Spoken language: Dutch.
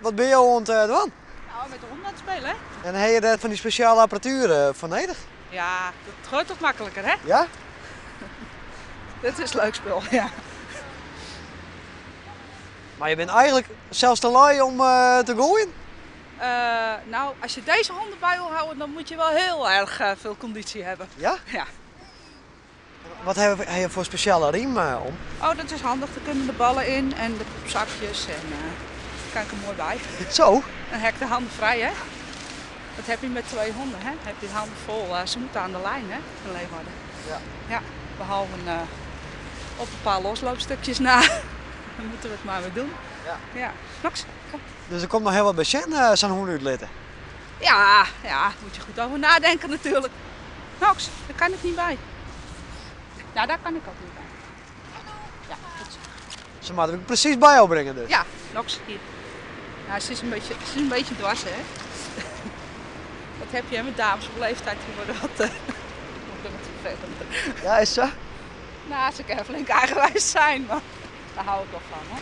Wat ben je aan het doen? Nou, met de hond aan het spelen, hè? En heb je dat van die speciale apparatuur van nodig? Ja, dat gaat toch makkelijker, hè? Ja? Dit is leuk spul, ja. Maar je bent eigenlijk zelfs te lui om te gooien? Nou, als je deze honden bij wil houden, dan moet je wel heel erg veel conditie hebben. Ja? Ja. Wat heb je voor speciale riem om? Oh, dat is handig. Er kunnen de ballen in en de zakjes en daar kan ik er mooi bij. Zo? Dan heb ik de handen vrij, hè? Dat heb je met 2 honden, hè? Heb je de handen vol. Ze moeten aan de lijn, hè? Van Leeuwarden. Ja. Ja, behalve op een paar losloopstukjes na. Dan moeten we het maar weer doen. Ja. Ja. Max, kom. Dus er komt nog heel wat bij zo'n hoen uitletten. Ja, daar moet je goed over nadenken natuurlijk. Max, daar kan ik niet bij. Nou, daar kan ik ook niet bij. Ja, goed zo. Ze moeten we precies bij jou brengen dus. Ja, Nox, hier. Nou, ze is een beetje dwars, hè. Dat heb je hè, met dames op leeftijd, die worden wat vervelend. Ja, is zo? Nou, ze kan flink eigenwijs zijn, maar daar hou ik wel van, hè.